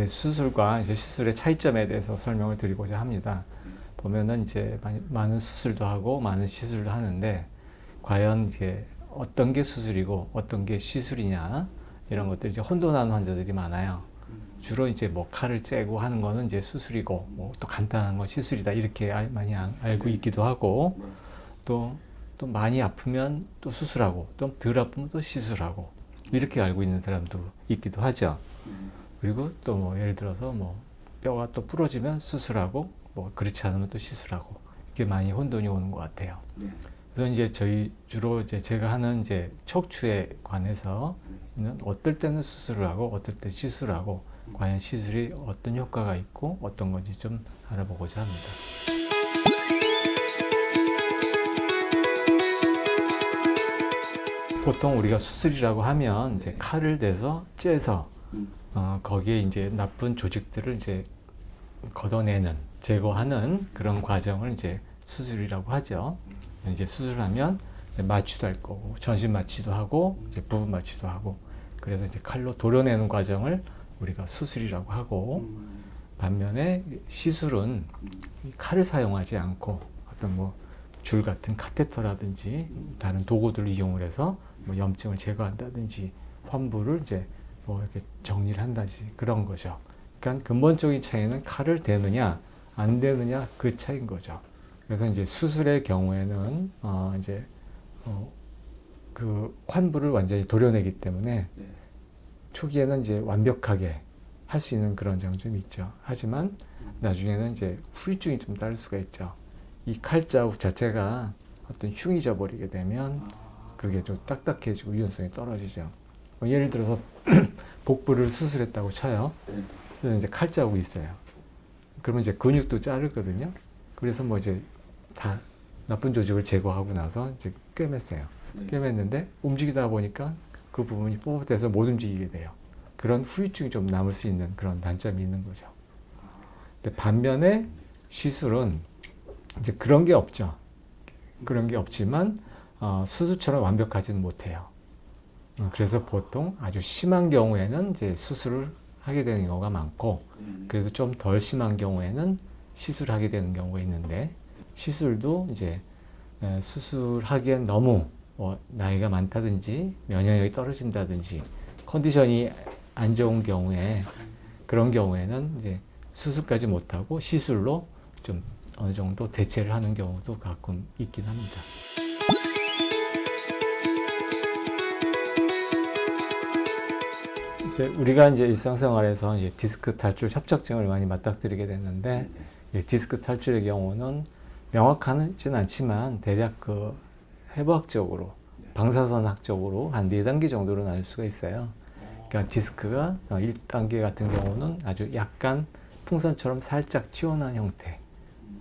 이제 수술과 이제 시술의 차이점에 대해서 설명을 드리고자 합니다. 보면은 이제 많은 수술도 하고 많은 시술도 하는데 과연 이제 어떤 게 수술이고 어떤 게 시술이냐 이런 것들이 이제 혼돈하는 환자들이 많아요. 주로 이제 뭐 칼을 째고 하는 거는 이제 수술이고 뭐 또 간단한 건 시술이다 이렇게 많이 알고 있기도 하고 또 많이 아프면 또 수술하고 또 덜 아프면 또 시술하고 이렇게 알고 있는 사람도 있기도 하죠. 그리고 또 뭐 예를 들어서 뭐 뼈가 또 부러지면 수술하고 뭐 그렇지 않으면 또 시술하고 이렇게 많이 혼돈이 오는 것 같아요. 그래서 이제 저희 주로 이제 제가 하는 이제 척추에 관해서는 어떨 때는 수술을 하고 어떨 때 시술하고 과연 시술이 어떤 효과가 있고 어떤 건지 좀 알아보고자 합니다. 보통 우리가 수술이라고 하면 이제 칼을 대서 째서 거기에 이제 나쁜 조직들을 이제 걷어내는 제거하는 그런 과정을 이제 수술이라고 하죠. 이제 수술하면 이제 마취도 할 거고 전신 마취도 하고 이제 부분 마취도 하고 그래서 이제 칼로 도려내는 과정을 우리가 수술이라고 하고 반면에 시술은 칼을 사용하지 않고 어떤 뭐 줄 같은 카테터라든지 다른 도구들을 이용을 해서 뭐 염증을 제거한다든지 환부를 이제 뭐 이렇게 정리를 한다든지 그런 거죠. 그러니까 근본적인 차이는 칼을 대느냐 안 대느냐 그 차이인 거죠. 그래서 이제 수술의 경우에는 그 환부를 완전히 도려내기 때문에 초기에는 이제 완벽하게 할 수 있는 그런 장점이 있죠. 하지만 나중에는 이제 후유증이 좀 따를 수가 있죠. 이 칼자국 자체가 어떤 흉이 져버리게 되면 그게 좀 딱딱해지고 유연성이 떨어지죠. 예를 들어서 복부를 수술했다고 쳐요. 그래서 이제 칼자국이 있어요. 그러면 이제 근육도 자르거든요. 그래서 뭐 이제 다 나쁜 조직을 제거하고 나서 이제 꿰맸어요. 꿰맸는데 움직이다 보니까 그 부분이 뻣뻣해서 못 움직이게 돼요. 그런 후유증이 좀 남을 수 있는 그런 단점이 있는 거죠. 근데 반면에 시술은 이제 그런 게 없죠. 그런 게 없지만 수술처럼 완벽하지는 못해요. 그래서 보통 아주 심한 경우에는 이제 수술을 하게 되는 경우가 많고 그래도 좀 덜 심한 경우에는 시술하게 되는 경우가 있는데 시술도 이제 수술하기엔 너무 나이가 많다든지 면역력이 떨어진다든지 컨디션이 안 좋은 경우에 그런 경우에는 이제 수술까지 못하고 시술로 좀 어느 정도 대체를 하는 경우도 가끔 있긴 합니다. 이제 우리가 이제 일상생활에서 이제 디스크 탈출 협착증을 많이 맞닥뜨리게 됐는데 디스크 탈출의 경우는 명확하지는 않지만 대략 그 해부학적으로 방사선학적으로 한 4단계 정도로 나눌 수가 있어요. 그러니까 디스크가 1단계 같은 경우는 아주 약간 풍선처럼 살짝 튀어나온 형태.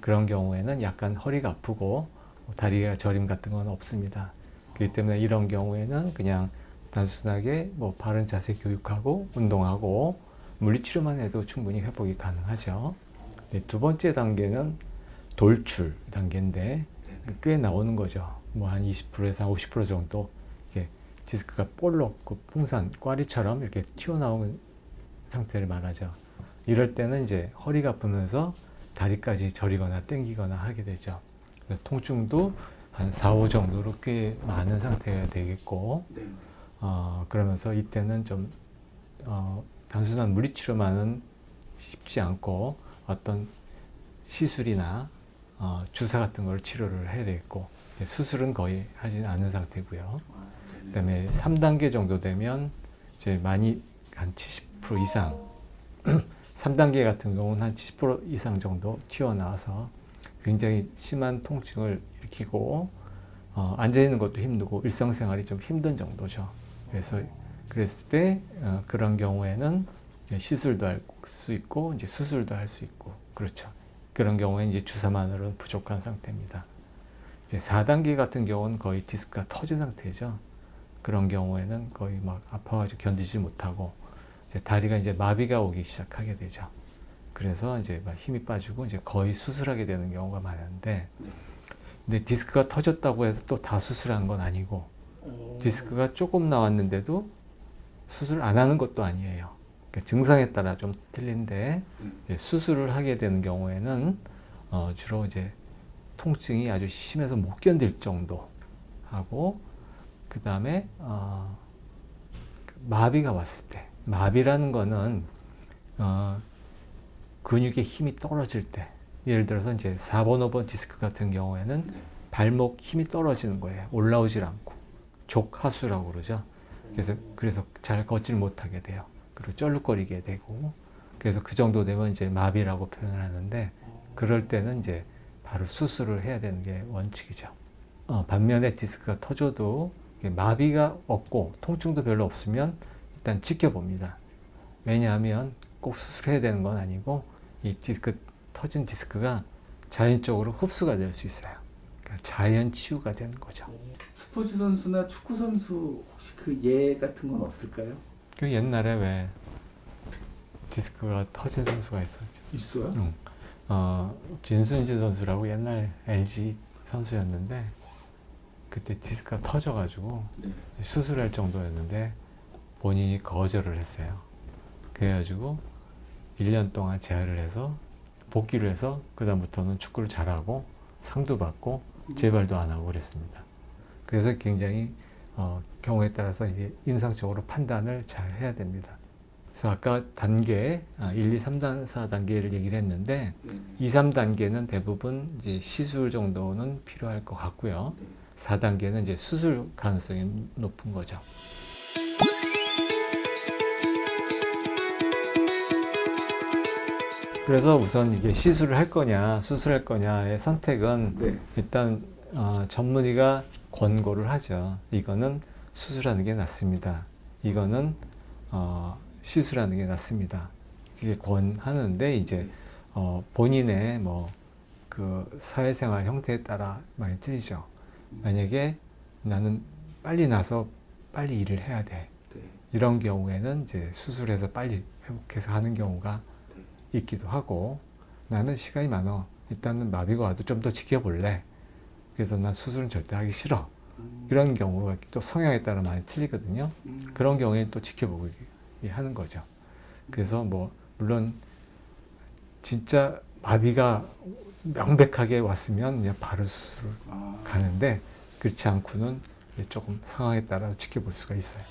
그런 경우에는 약간 허리가 아프고 다리가 저림 같은 건 없습니다. 그렇기 때문에 이런 경우에는 그냥 단순하게 뭐 바른 자세 교육하고 운동하고 물리치료만 해도 충분히 회복이 가능하죠. 두 번째 단계는 돌출 단계인데 꽤 나오는 거죠. 뭐 한 20%에서 한 50% 정도 이렇게 디스크가 볼록 그 풍선 꽈리처럼 이렇게 튀어나오는 상태를 말하죠. 이럴 때는 이제 허리가 아프면서 다리까지 저리거나 당기거나 하게 되죠. 통증도 한 4, 5 정도로 꽤 많은 상태가 되겠고 그러면서 이때는 좀 단순한 물리치료만은 쉽지 않고 어떤 시술이나 주사 같은 걸 치료를 해야 되겠고 수술은 거의 하지 않은 상태고요. 그다음에 3단계 정도 되면 이제 많이 한 70% 이상 3단계 같은 경우는 한 70% 이상 정도 튀어나와서 굉장히 심한 통증을 일으키고 앉아있는 것도 힘들고 일상생활이 좀 힘든 정도죠. 그래서 그랬을 때 그런 경우에는 시술도 할 수 있고 이제 수술도 할 수 있고 그렇죠. 그런 경우에 이제 주사만으로는 부족한 상태입니다. 이제 4단계 같은 경우는 거의 디스크가 터진 상태죠. 그런 경우에는 거의 막 아파가지고 견디지 못하고 이제 다리가 이제 마비가 오기 시작하게 되죠. 그래서 이제 막 힘이 빠지고 이제 거의 수술하게 되는 경우가 많은데, 근데 디스크가 터졌다고 해서 또 다 수술한 건 아니고, 디스크가 조금 나왔는데도 수술 안 하는 것도 아니에요. 그러니까 증상에 따라 좀 틀린데 이제 수술을 하게 되는 경우에는 주로 이제 통증이 아주 심해서 못 견딜 정도 하고 그 다음에 마비가 왔을 때 마비라는 거는 근육의 힘이 떨어질 때 예를 들어서 이제 4번, 5번 디스크 같은 경우에는 발목 힘이 떨어지는 거예요. 올라오질 않고 족하수라고 그러죠. 그래서 잘 걷질 못하게 돼요. 그리고 쩔룩거리게 되고 그래서 그 정도 되면 이제 마비라고 표현을 하는데 그럴 때는 이제 바로 수술을 해야 되는 게 원칙이죠. 반면에 디스크가 터져도 마비가 없고 통증도 별로 없으면 일단 지켜봅니다. 왜냐하면 꼭 수술해야 되는 건 아니고 이 터진 디스크가 자연적으로 흡수가 될 수 있어요. 그러니까 자연 치유가 되는 거죠. 스포츠 선수나 축구 선수 혹시 그 예 같은 건 없을까요? 그 옛날에 왜 디스크가 터진 선수가 있었죠. 있어요? 진순지 선수라고 옛날 LG 선수였는데 그때 디스크가 터져가지고 수술할 정도였는데 본인이 거절을 했어요. 그래가지고 1년 동안 재활을 해서 복귀를 해서 그 다음부터는 축구를 잘하고 상도 받고 재발도 안 하고 그랬습니다. 그래서 굉장히 경우에 따라서 이게 임상적으로 판단을 잘 해야 됩니다. 그래서 아까 단계 1, 2, 3단, 4단계를 얘기를 했는데 2, 3단계는 대부분 이제 시술 정도는 필요할 것 같고요. 4단계는 이제 수술 가능성이 높은 거죠. 그래서 우선 이게 시술을 할 거냐, 수술할 거냐의 선택은 일단 전문의가 권고를 하죠. 이거는 수술하는 게 낫습니다. 이거는 시술하는 게 낫습니다. 이게 권하는데 이제 본인의 뭐 그 사회생활 형태에 따라 많이 틀리죠. 만약에 나는 빨리 나서 빨리 일을 해야 돼. 이런 경우에는 이제 수술해서 빨리 회복해서 하는 경우가 있기도 하고 나는 시간이 많아. 일단은 마비가 와도 좀 더 지켜볼래. 그래서 난 수술은 절대 하기 싫어. 이런 경우가 또 성향에 따라 많이 틀리거든요. 그런 경우에는 또 지켜보고 하는 거죠. 그래서 뭐 물론 진짜 마비가 명백하게 왔으면 그냥 바로 수술을 가는데 그렇지 않고는 조금 상황에 따라 지켜볼 수가 있어요.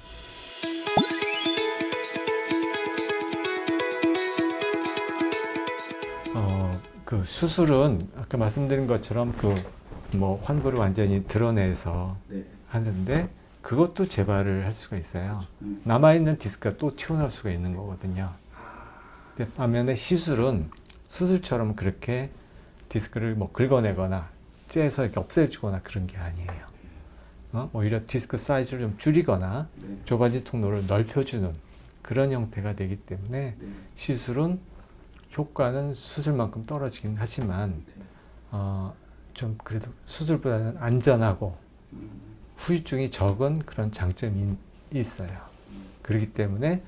그 수술은 아까 말씀드린 것처럼 그 뭐 환부를 완전히 드러내서 하는데 그것도 재발을 할 수가 있어요. 남아있는 디스크가 또 튀어나올 수가 있는 거거든요. 근데 반면에 시술은 수술처럼 그렇게 디스크를 뭐 긁어내거나 째서 이렇게 없애주거나 그런 게 아니에요. 오히려 디스크 사이즈를 좀 줄이거나 좁아진 통로를 넓혀주는 그런 형태가 되기 때문에 시술은 효과는 수술만큼 떨어지긴 하지만 좀 그래도 수술보다는 안전하고 후유증이 적은 그런 장점이 있어요. 그렇기 때문에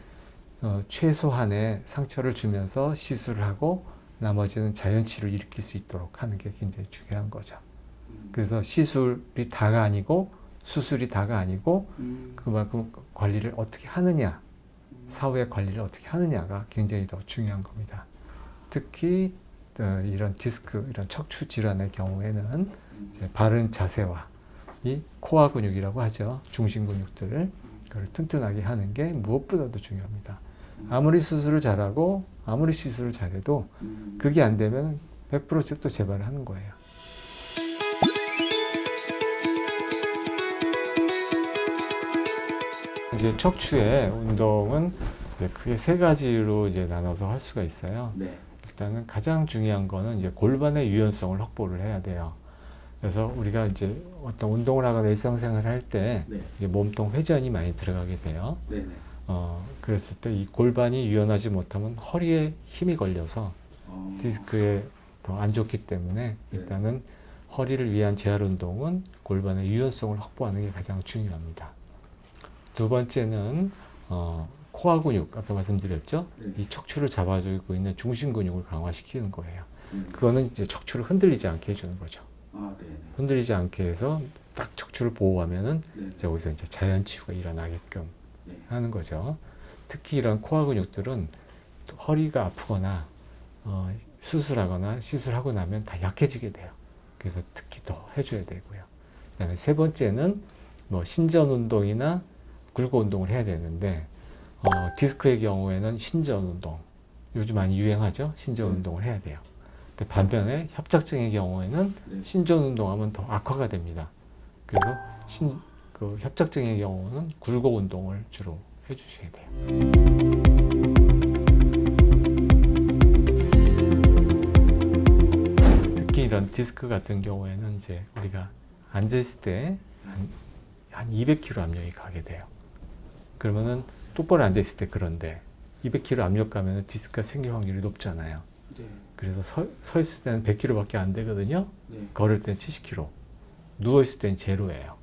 최소한의 상처를 주면서 시술을 하고 나머지는 자연치유를 일으킬 수 있도록 하는 게 굉장히 중요한 거죠. 그래서 시술이 다가 아니고 수술이 다가 아니고 그만큼 관리를 어떻게 하느냐, 사후의 관리를 어떻게 하느냐가 굉장히 더 중요한 겁니다. 특히 이런 디스크, 이런 척추 질환의 경우에는 이제 바른 자세와 이 코어 근육이라고 하죠. 중심 근육들을 그걸 튼튼하게 하는 게 무엇보다도 중요합니다. 아무리 수술을 잘하고 아무리 시술을 잘해도 그게 안 되면 100% 또 재발을 하는 거예요. 이제 척추의 운동은 이제 크게 세 가지로 이제 나눠서 할 수가 있어요. 일단은 가장 중요한 거는 이제 골반의 유연성을 확보를 해야 돼요. 그래서 우리가 이제 어떤 운동을 하거나 일상생활을 할 때 몸통 회전이 많이 들어가게 돼요. 그랬을 때 이 골반이 유연하지 못하면 허리에 힘이 걸려서 디스크에 더 안 좋기 때문에 일단은 허리를 위한 재활 운동은 골반의 유연성을 확보하는 게 가장 중요합니다. 두 번째는 코어 근육, 아까 말씀드렸죠? 이 척추를 잡아주고 있는 중심 근육을 강화시키는 거예요. 그거는 이제 척추를 흔들리지 않게 해주는 거죠. 흔들리지 않게 해서 딱 척추를 보호하면은 이제 거기서 이제 자연 치유가 일어나게끔 하는 거죠. 특히 이런 코어 근육들은 또 허리가 아프거나 수술하거나 시술하고 나면 다 약해지게 돼요. 그래서 특히 더 해줘야 되고요. 그다음에 세 번째는 뭐 신전 운동이나 굴곡 운동을 해야 되는데 디스크의 경우에는 신전 운동 요즘 많이 유행하죠. 신전 운동을 해야 돼요. 근데 반면에 협착증의 경우에는 네. 신전 신전 운동하면 더 악화가 됩니다. 그래서 그 협착증의 경우는 굴곡 운동을 주로 해주셔야 돼요. 특히 이런 디스크 같은 경우에는 이제 우리가 앉아있을 때 한 200kg 압력이 가게 돼요. 그러면은 똑바로 앉아있을 때 그런데 200kg 압력 가면 디스크가 생길 확률이 높잖아요. 네. 그래서 서 있을 때는 100kg밖에 안 되거든요. 네. 걸을 때는 70kg. 누워있을 때는 제로예요.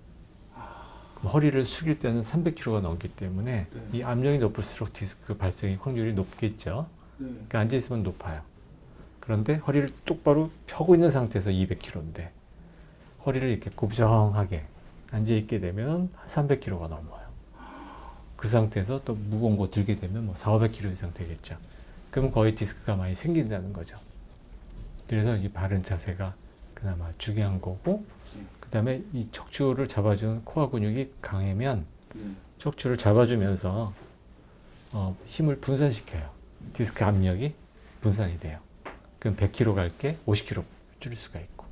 그럼 허리를 숙일 때는 300kg가 넘기 때문에 네. 이 압력이 높을수록 디스크 발생의 확률이 높겠죠. 네. 그러니까 앉아있으면 높아요. 그런데 허리를 똑바로 펴고 있는 상태에서 200kg인데 허리를 이렇게 고정하게 앉아있게 되면 한 300kg가 넘어요. 그 상태에서 또 무거운 거 들게 되면 뭐 400, 500kg 이상 되겠죠. 그럼 거의 디스크가 많이 생긴다는 거죠. 그래서 이 바른 자세가 그나마 중요한 거고, 그 다음에 이 척추를 잡아주는 코어 근육이 강하면 척추를 잡아주면서 힘을 분산시켜요. 디스크 압력이 분산이 돼요. 그럼 100kg 갈 게 50kg 줄일 수가 있고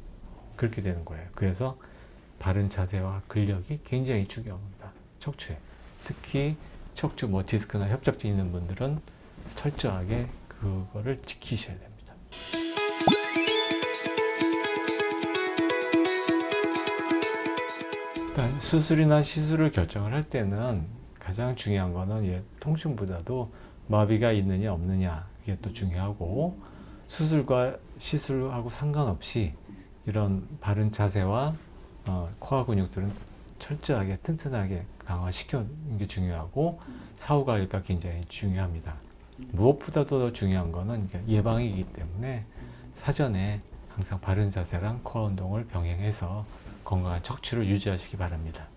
그렇게 되는 거예요. 그래서 바른 자세와 근력이 굉장히 중요합니다. 척추에. 특히 척추 뭐 디스크나 협착증 있는 분들은 철저하게 그거를 지키셔야 됩니다. 일단 수술이나 시술을 결정을 할 때는 가장 중요한 거는 통증보다도 마비가 있느냐 없느냐 이게 또 중요하고, 수술과 시술하고 상관없이 이런 바른 자세와 코어 근육들은 철저하게 튼튼하게 강화시키는 게 중요하고 사후 관리가 굉장히 중요합니다. 무엇보다도 더 중요한 거는 예방이기 때문에 사전에 항상 바른 자세랑 코어 운동을 병행해서 건강한 척추를 유지하시기 바랍니다.